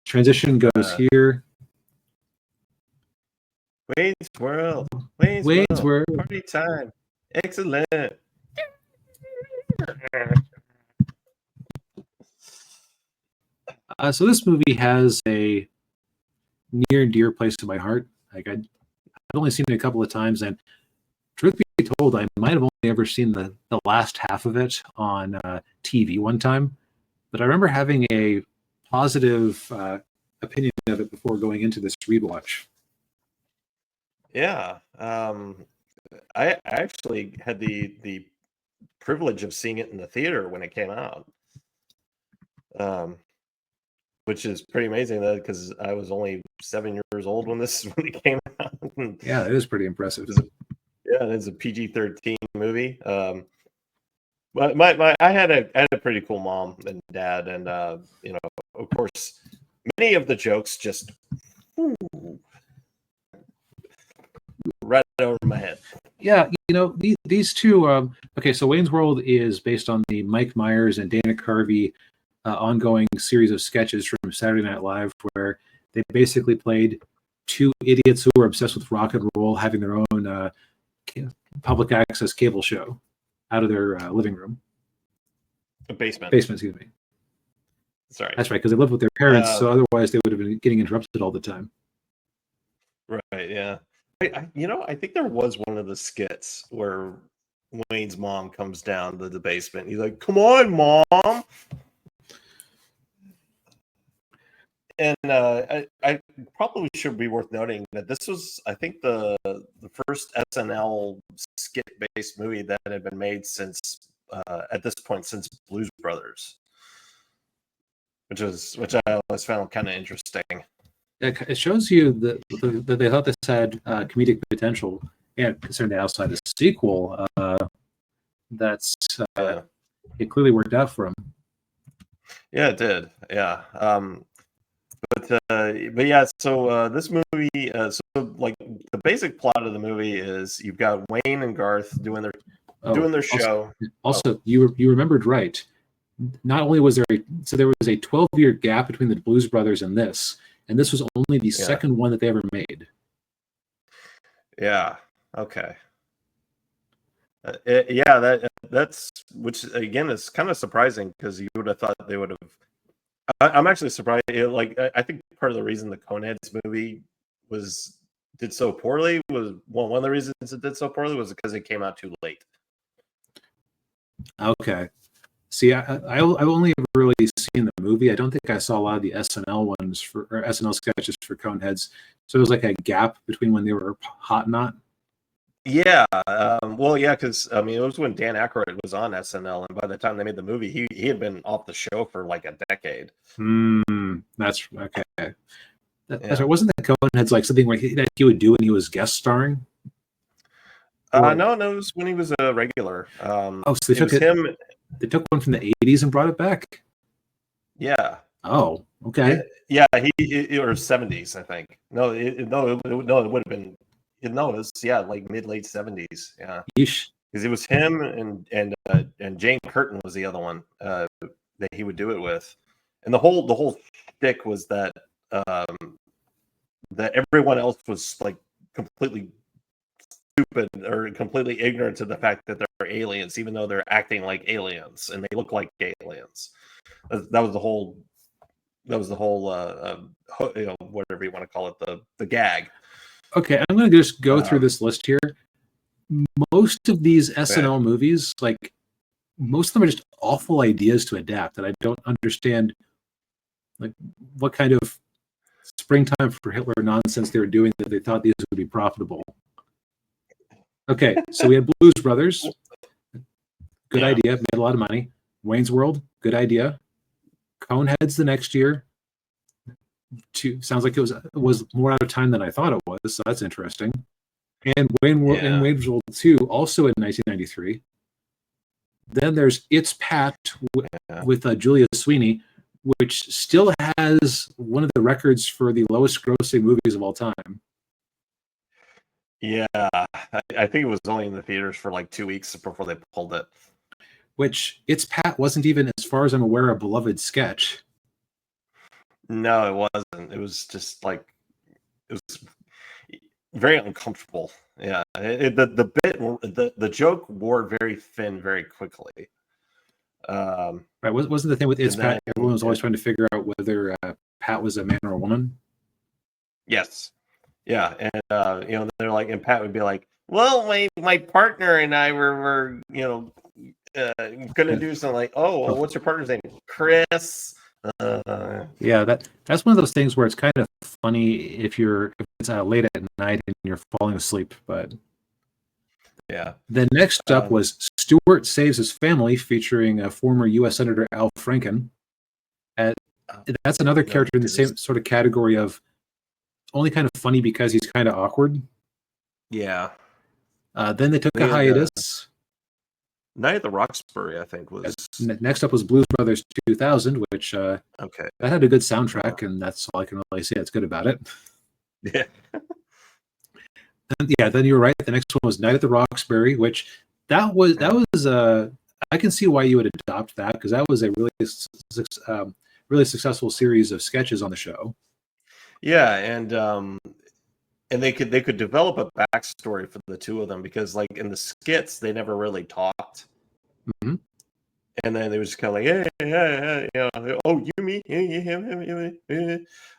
Transition goes here. Wayne's World. Wayne's World. Party time. Excellent. So this movie has a near and dear place to my heart. Like I've only seen it a couple of times, and truth be told, I might have only ever seen the last half of it on TV one time. But I remember having a positive opinion of it before going into this rewatch. Yeah. I actually had the privilege of seeing it in the theater when it came out. Which is pretty amazing, though, because I was only 7 years old when it came out. Yeah, it is pretty impressive. It's a PG-13 movie. But I had a pretty cool mom and dad, and of course, many of the jokes just right over my head. Yeah, these two. Okay, so Wayne's World is based on the Mike Myers and Dana Carvey ongoing series of sketches from Saturday Night Live, where they basically played two idiots who were obsessed with rock and roll, having their own public access cable show out of their living room. A basement. Excuse me. Sorry. That's right, because they lived with their parents, so otherwise they would have been getting interrupted all the time. Right, yeah. I think there was one of the skits where Wayne's mom comes down to the basement. He's like, "Come on, Mom." And I probably should be worth noting that this was, I think, the first SNL skit-based movie that had been made since at this point since Blues Brothers, which I always found kind of interesting. It shows you that they thought this had comedic potential, and considering they also had a sequel, it clearly worked out for them. Yeah, it did. Yeah. But yeah, so this movie, like the basic plot of the movie is you've got Wayne and Garth doing their show. Also, you remembered right. Not only was there a 12-year gap between the Blues Brothers and this was only the second one that they ever made. Yeah. Okay. That's which again is kind of surprising because you would have thought they would have. I'm actually surprised. I think part of the reason the Coneheads movie did so poorly was one of the reasons it did so poorly was because it came out too late. Okay. See, I've only ever really seen the movie. I don't think I saw a lot of the SNL ones or SNL sketches for Coneheads. So it was like a gap between when they were hot and not. Yeah. Because it was when Dan Aykroyd was on SNL, and by the time they made the movie, he had been off the show for like a decade. That's okay. That's right. Wasn't the Coneheads like something that he would do when he was guest starring? No, it was when he was a regular. So they took him. They took one from the 80s and brought it back? Yeah. Oh, okay. Yeah, he or 70s, I think. No, it would have been. No, it was like mid-late 70s. Yeah. Yeesh. Because it was him and Jane Curtin was the other one that he would do it with, and the whole shtick was that that everyone else was like completely stupid or completely ignorant to the fact that they're aliens, even though they're acting like aliens and they look like aliens. That was the whole. Whatever you want to call it, the gag. Okay, I'm going to just go through this list here. Most of these SNL movies, like most of them, are just awful ideas to adapt, and I don't understand, like, what kind of Springtime for Hitler nonsense they were doing that they thought these would be profitable. Okay, so we had Blues Brothers. Good idea. Made a lot of money. Wayne's World. Good idea. Coneheads the next year. Sounds like it was more out of time than I thought it was, so that's interesting. And Wayne's World 2, also in 1993. Then there's It's Pat with Julia Sweeney, which still has one of the records for the lowest grossing movies of all time. Yeah, I think it was only in the theaters for like 2 weeks before they pulled it. Which It's Pat wasn't even, as far as I'm aware, a beloved sketch. No, it wasn't. It was just like it was very uncomfortable. Yeah, the joke wore very thin very quickly. Right? Wasn't the thing with It's And Pat? then Everyone was always trying to figure out whether Pat was a man or a woman. yes, yeah, and they're like, and Pat would be like, "Well, my partner and I were gonna do something like, oh, well, what's your partner's name? Chris." Yeah, that's one of those things where it's kind of funny if it's late at night and you're falling asleep. But yeah. then next up was Stewart Saves His Family, featuring former U.S. Senator Al Franken. That's another character in the same sort of category of only kind of funny because he's kind of awkward. Yeah. Then they took a hiatus. Night at the Roxbury, I think, was next up was Blues Brothers 2000, which that had a good soundtrack, and that's all I can really say that's good about it. Yeah. Then you were right. The next one was Night at the Roxbury, which that was I can see why you would adopt that, because that was a really successful series of sketches on the show. Yeah, and they could develop a backstory for the two of them, because like in the skits they never really talked. Mm-hmm. And then they were just kind of like, hey, oh, you, me, him.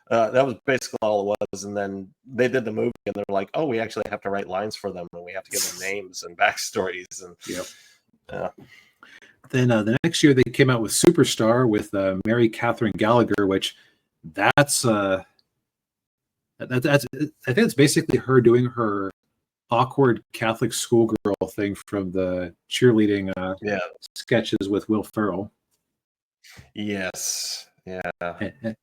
That was basically all it was. And then they did the movie, and they're like, oh, we actually have to write lines for them, and we have to give them names and backstories. And then the next year they came out with Superstar with Mary Catherine Gallagher, which that's I think it's basically her doing her awkward Catholic schoolgirl thing from the cheerleading sketches with Will Ferrell. Yes. Yeah.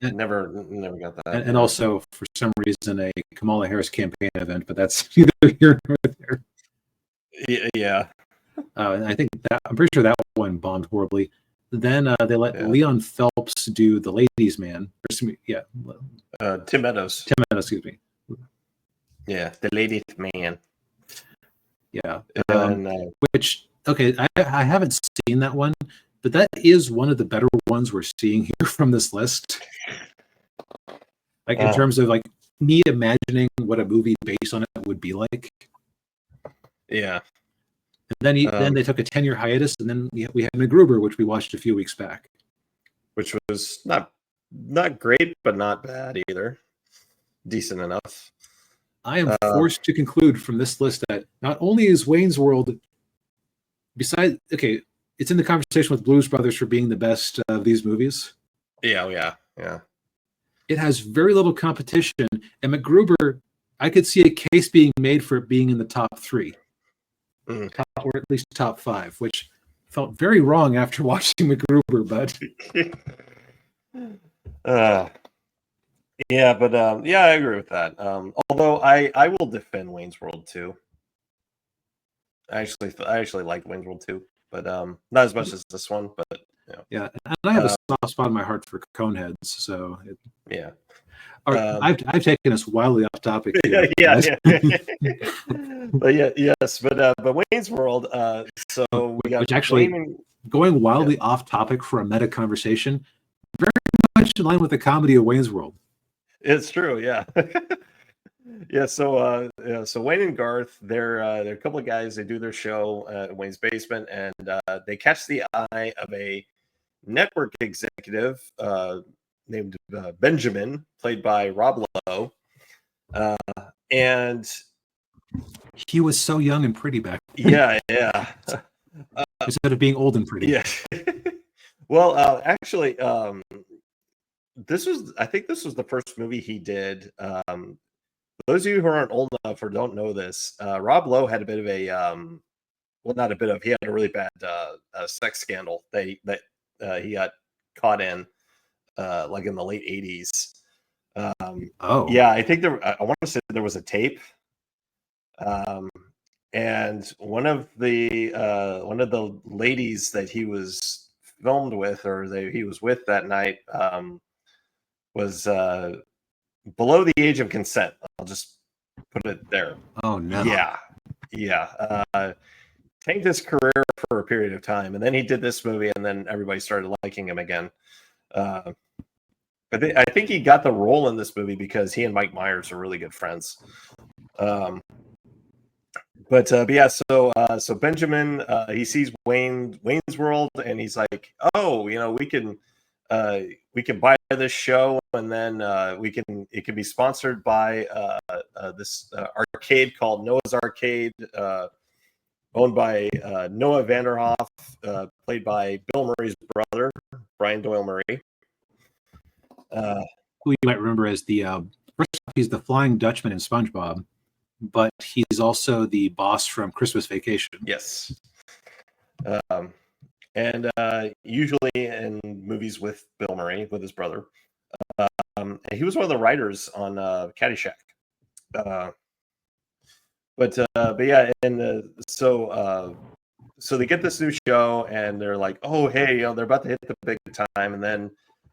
Never got that. And also, for some reason, a Kamala Harris campaign event, but that's neither here nor there. Yeah. And I think I'm pretty sure that one bombed horribly. Then they let Leon Phelps do The Ladies' Man. Tim Meadows. Tim Meadows, excuse me. Yeah, The Ladies' Man. Yeah. Which, okay, I haven't seen that one, but that is one of the better ones we're seeing here from this list. Like in terms of like me imagining what a movie based on it would be like. Yeah. And then they took a 10-year hiatus, and then we had MacGruber, which we watched a few weeks back. Which was not great, but not bad either. Decent enough. I am forced to conclude from this list that not only is Wayne's World, it's in the conversation with Blues Brothers for being the best of these movies. Yeah. It has very little competition, and MacGruber, I could see a case being made for it being in the top 3. Or at least top 5, which felt very wrong after watching MacGruber, but yeah, but I agree with that. Although I will defend Wayne's World 2. I actually like Wayne's World 2, but not as much as this one. But yeah, and I have a soft spot in my heart for Coneheads, so yeah. I've taken us wildly off topic here. Yeah. But yes, but Wayne's World. So we got which actually going wildly off topic for a meta conversation, very much in line with the comedy of Wayne's World. It's true, yeah. Yeah, so Wayne and Garth, they're a couple of guys. They do their show at Wayne's basement, and they catch the eye of a network executive named Benjamin, played by Rob Lowe, and he was so young and pretty back then. Yeah. Instead of being old and pretty. Yeah. Well, actually, I think this was the first movie he did. Those of you who aren't old enough or don't know this, Rob Lowe had a bit of a he had a really bad sex scandal that he got caught in like in the late 80s. Yeah, I think I want to say there was a tape. And one of the ladies that he was filmed with, or he was with that night, was below the age of consent. I'll just put it there. Oh no. Yeah. Tanked his career for a period of time, and then he did this movie, and then everybody started liking him again. But I think he got the role in this movie because he and Mike Myers are really good friends. But yeah, so Benjamin he sees Wayne's World, and he's like, oh, we can buy this show, and then it can be sponsored by this arcade called Noah's Arcade, owned by Noah Vanderhoff, played by Bill Murray's brother, Brian Doyle Murray. Who you might remember as the first off, he's the Flying Dutchman in SpongeBob, but he's also the boss from Christmas Vacation. Yes. And usually in movies with Bill Murray, with his brother, he was one of the writers on Caddyshack. But yeah, and so they get this new show, and they're like, oh, hey, they're about to hit the big time, and then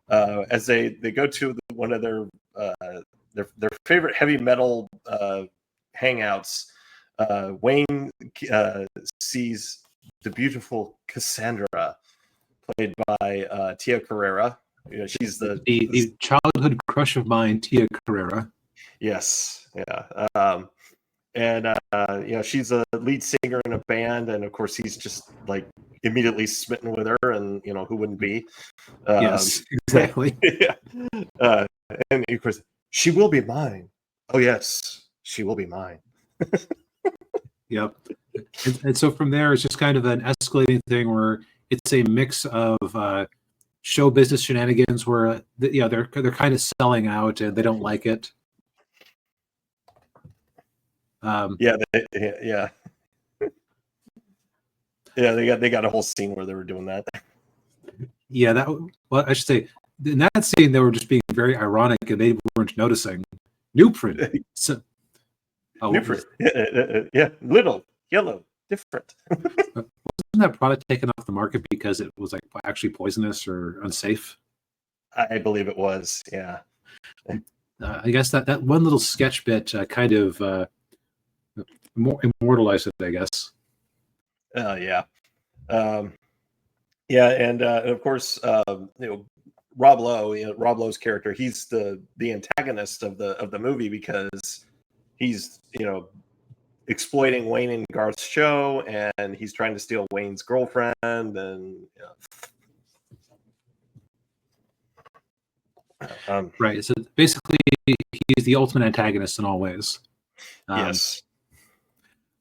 as they go to one of their favorite heavy metal hangouts, Wayne sees the beautiful Cassandra, played by Tia Carrera. She's the childhood crush of mine, Tia Carrera. Yes, yeah. And she's a lead singer in a band, and of course he's just like immediately smitten with her, and who wouldn't be? Yes, exactly. Yeah. And of course, she will be mine. Oh yes, she will be mine. Yep. And so from there, it's just kind of an escalating thing where it's a mix of show business shenanigans where they're kind of selling out and they don't like it. Yeah. They got a whole scene where they were doing that. Yeah, I should say in that scene they were just being very ironic and they weren't noticing. New print. New print. Yeah, little, yellow, different. Wasn't that product taken off the market because it was like actually poisonous or unsafe? I believe it was, yeah. I guess that one little sketch bit kind of immortalized it, I guess. Yeah. Yeah, and of course, Rob Lowe, Rob Lowe's character, he's the antagonist of the movie because he's exploiting Wayne and Garth's show, and he's trying to steal Wayne's girlfriend, and right. So basically, he's the ultimate antagonist in all ways. Yes.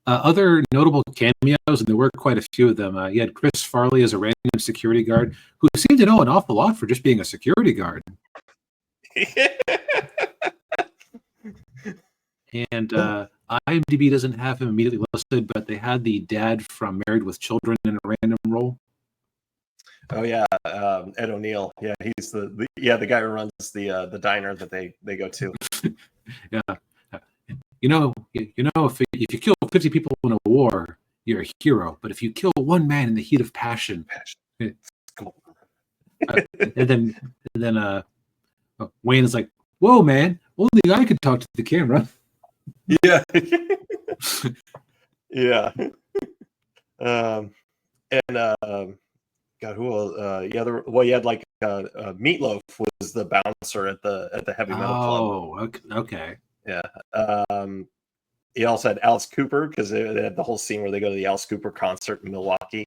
Other notable cameos, and there were quite a few of them. You had Chris Farley as a random security guard who seemed to know an awful lot for just being a security guard. And IMDb doesn't have him immediately listed, but they had the dad from Married with Children in a random role. Oh yeah, Ed O'Neill. Yeah, he's the guy who runs the diner that they go to. Yeah. If you kill 50 people in a war, you're a hero. But if you kill one man in the heat of passion, and then Wayne is like, "Whoa, man! Only I could talk to the camera." Yeah, yeah. God, who else? You had like Meatloaf was the bouncer at the heavy metal club. Oh, okay. Yeah. He also had Alice Cooper because they had the whole scene where they go to the Alice Cooper concert in Milwaukee.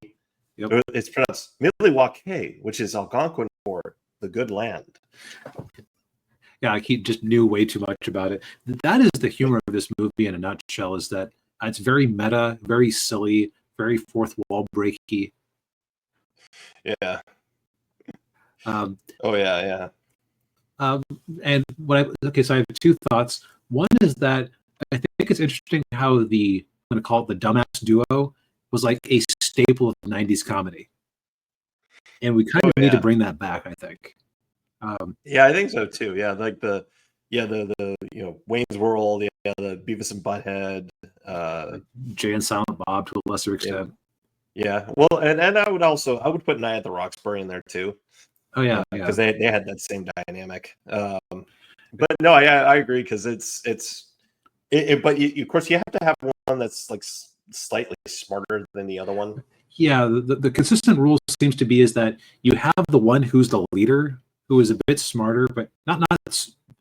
Yep. It's pronounced Milwaukee, which is Algonquin for the good land. Yeah, he just knew way too much about it. That is the humor of this movie in a nutshell, is that it's very meta, very silly, very fourth wall breaky. Yeah. Oh yeah. And so I have two thoughts. One is that I think it's interesting how I'm going to call it the dumbass duo was like a staple of 90s comedy. And we kind of need to bring that back, I think. Yeah, I think so too. Yeah, like the Wayne's World, the Beavis and Butthead, Jay and Silent Bob to a lesser extent. Yeah. Well, and I would put Night at the Roxbury in there too. Oh yeah, because they had that same dynamic. But no, I agree because but of course you have to have one that's like slightly smarter than the other one. Yeah, the consistent rule seems to be is that you have the one who's the leader, who is a bit smarter, but not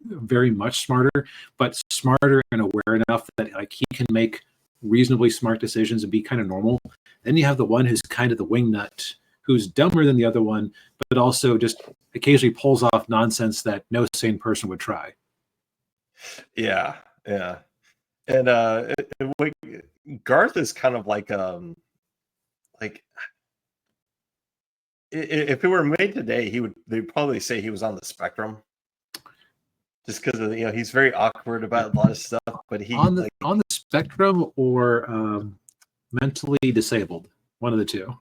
very much smarter, but smarter and aware enough that like he can make reasonably smart decisions and be kind of normal. Then you have the one who's kind of the wingnut, who's dumber than the other one, but also just occasionally pulls off nonsense that no sane person would try. Yeah, yeah. And Garth is kind of like if it were made today, they'd probably say he was on the spectrum, just because of he's very awkward about a lot of stuff. But he on the spectrum or mentally disabled, one of the two.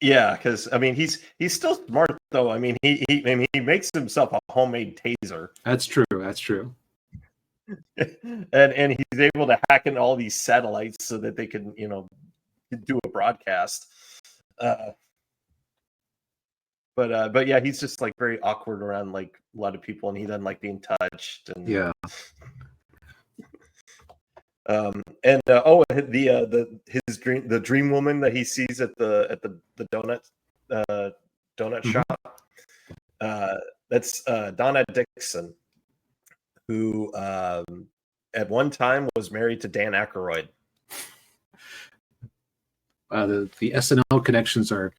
Yeah, because I mean he's still smart though. I mean he makes himself a homemade taser. That's true. That's true. and he's able to hack into all these satellites so that they can do a broadcast. But yeah, he's just like very awkward around like a lot of people, and he doesn't like being touched. And yeah. The dream woman that he sees at the donut shop. That's Donna Dixon, who at one time was married to Dan Aykroyd. The SNL connections are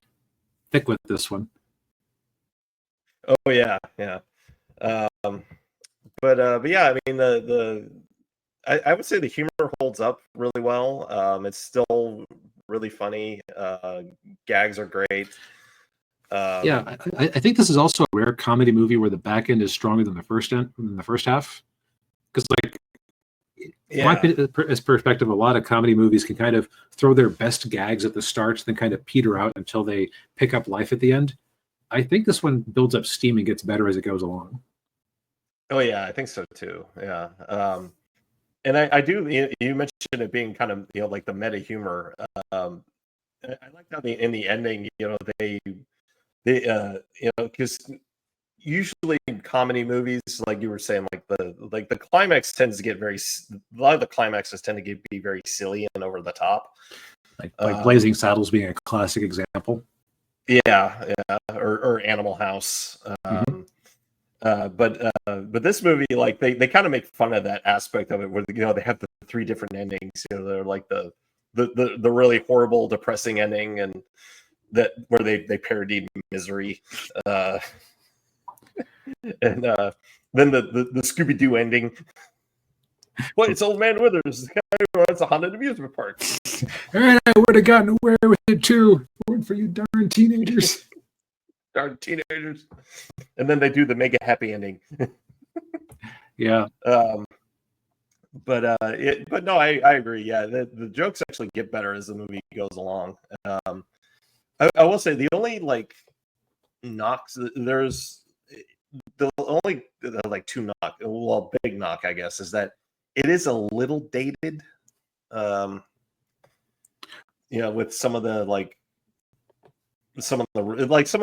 thick with this one. Oh yeah. But yeah, I mean I would say the humor holds up really well. It's still really funny. Gags are great. Yeah, I think this is also a rare comedy movie where the back end is stronger than the first half. Because, like, from my perspective, a lot of comedy movies can kind of throw their best gags at the start, then kind of peter out until they pick up life at the end. I think this one builds up steam and gets better as it goes along. Oh yeah, I think so too. Yeah. And I do. You mentioned it being kind of like the meta humor. I like how in the ending, they because usually in comedy movies, like you were saying, like the climax tends to get a lot of the climaxes tend to be very silly and over the top. Like Blazing Saddles being a classic example. Yeah, or Animal House. But this movie, like they kind of make fun of that aspect of it, where they have the three different endings. They're like the really horrible, depressing ending, and that where they parody misery, and then the Scooby Doo ending. What? It's Old Man Withers, the guy who runs a haunted amusement park. All right, I would have gotten away with it too. One for you darn teenagers. Darn teenagers. And then they do the mega happy ending. Yeah. But no, I agree. Yeah, the jokes actually get better as the movie goes along. I will say the only like knocks, there's the only like two big knock, I guess, is that it is a little dated. With some of the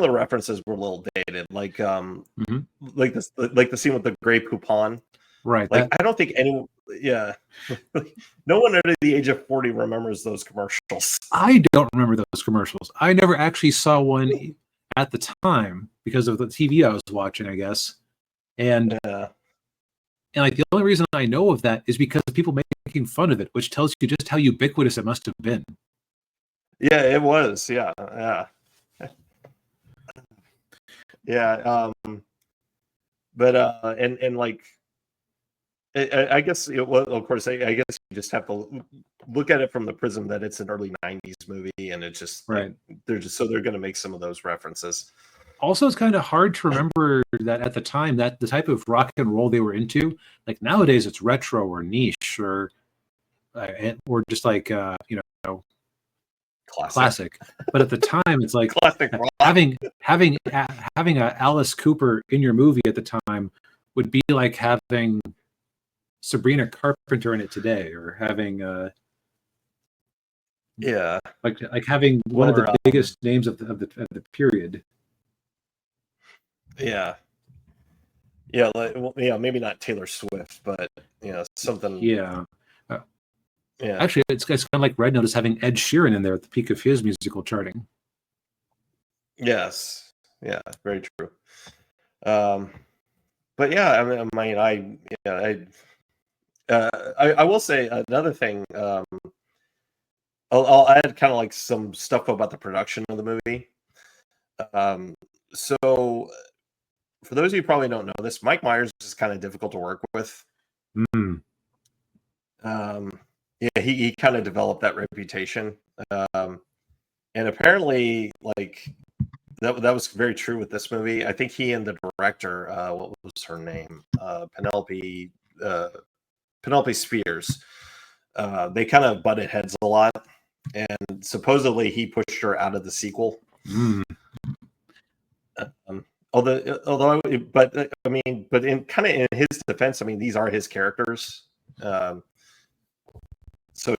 references were a little dated, like the scene with the gray coupon. Right. Like I don't think anyone, no one under the age of 40 remembers those commercials. I don't remember those commercials. I never actually saw one at the time because of the TV I was watching, I guess. And like the only reason I know of that is because of people making fun of it, which tells you just how ubiquitous it must have been. Yeah, it was. Yeah. But and like I guess of course I guess you just have to look at it from the prism that it's an early 90s movie, and it's just right. They're going to make some of those references. Also, it's kind of hard to remember that at the time that the type of rock and roll they were into, like nowadays it's retro or niche or just like classic. But at the time it's like classic rock. having a Alice Cooper in your movie at the time would be like having Sabrina Carpenter in it today, or having like having one of the biggest names of the period. Maybe not Taylor Swift, but something. Actually, it's kind of like Red Notice having Ed Sheeran in there at the peak of his musical charting. Yes, yeah, very true. Um, but yeah, I will say another thing. I'll add kind of like some stuff about the production of the movie. So for those of you who probably don't know this, Mike Myers is kind of difficult to work with. Mm. Yeah, he kind of developed that reputation, and apparently, like that was very true with this movie. I think he and the director, what was her name, Penelope Spears, they kind of butted heads a lot, and supposedly he pushed her out of the sequel. Mm. But in kind of in his defense, I mean, these are his characters. So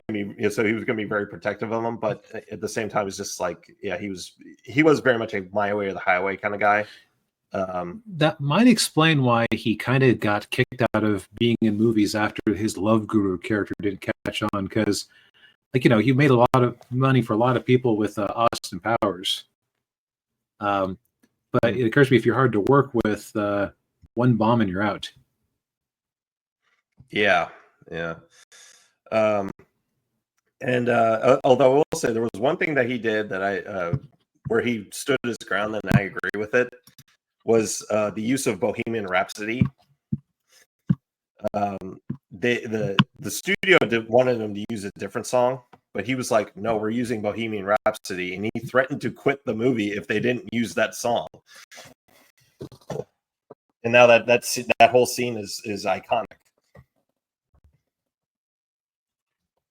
he was going to be very protective of them, but at the same time, it's just like, yeah, he was very much a my way or the highway kind of guy. That might explain why he kind of got kicked out of being in movies after his Love Guru character didn't catch on, because, like, he made a lot of money for a lot of people with Austin Powers. But it occurs to me, if you're hard to work with, one bomb and you're out. Yeah. And although I will say there was one thing that he did that where he stood his ground, and I agree with it, was the use of Bohemian Rhapsody. The studio wanted him to use a different song, but he was like, "No, we're using Bohemian Rhapsody," and he threatened to quit the movie if they didn't use that song. And now that whole scene is iconic.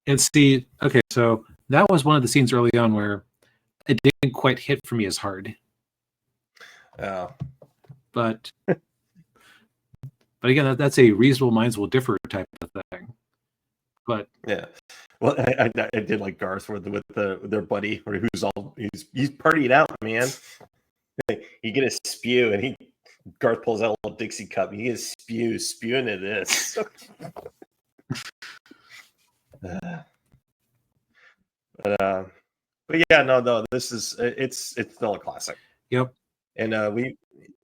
And see, okay, so that was one of the scenes early on where it didn't quite hit for me as hard. But again, that's a reasonable minds will differ type of thing. But yeah, well, I did like Garth with their buddy, where he's partied out, man. You get a spew, and Garth pulls out a little Dixie cup. And he gets spew into this. But yeah, no, this is it's still a classic. Yep. And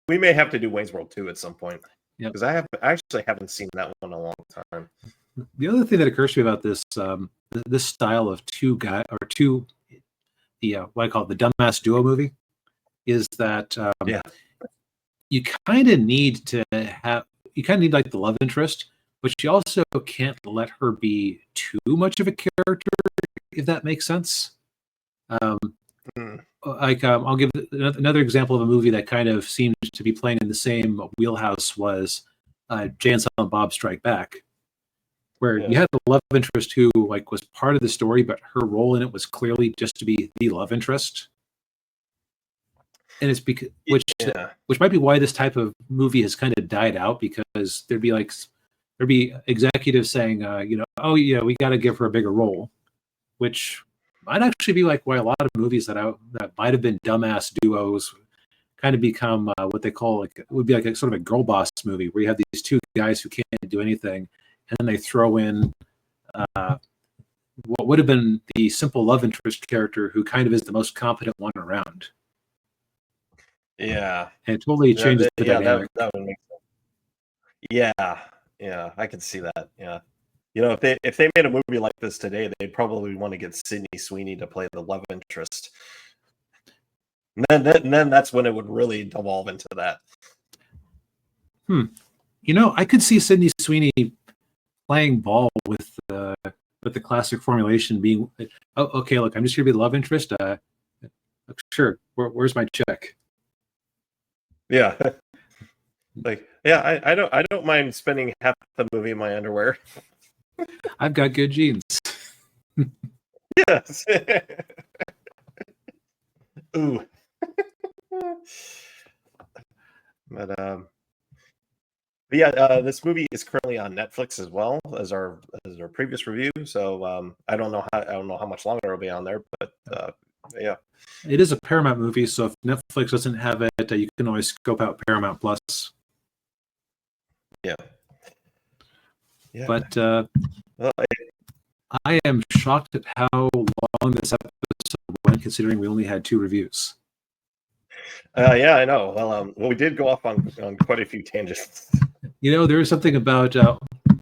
we may have to do Wayne's World 2 at some point. Yep. Because I actually haven't seen that one in a long time. The other thing that occurs to me about this this style of what I call it, the dumbass duo movie, is that you kind of need like the love interest, but you also can't let her be too much of a character, if that makes sense. I'll give another example of a movie that kind of seemed to be playing in the same wheelhouse was Jay and Silent Bob Strike Back, where you had the love interest who like was part of the story, but her role in it was clearly just to be the love interest. And it's because which might be why this type of movie has kind of died out, because there'd be executives saying, oh yeah, we got to give her a bigger role, which might actually be like why a lot of movies that might have been dumbass duos kind of become what they call it would be like a sort of a girl boss movie, where you have these two guys who can't do anything, and then they throw in what would have been the simple love interest character who kind of is the most competent one around. Yeah, and it totally changes the dynamic. That would make sense. Yeah, I can see that. Yeah, if they made a movie like this today, they'd probably want to get Sydney Sweeney to play the love interest. And then that's when it would really devolve into that. I could see Sydney Sweeney playing ball with the classic formulation being, oh, okay, look, I'm just here to be the love interest. Sure, where's my check? Yeah. Like, yeah, I don't mind spending half the movie in my underwear. I've got good genes. Yes. Ooh. But yeah, this movie is currently on Netflix as well as our previous review. So I don't know how much longer it'll be on there, but yeah. It is a Paramount movie, so if Netflix doesn't have it, you can always scope out Paramount Plus. Yeah. But I am shocked at how long this episode went, considering we only had 2 reviews. Yeah, I know. Well, we did go off on quite a few tangents. There is something about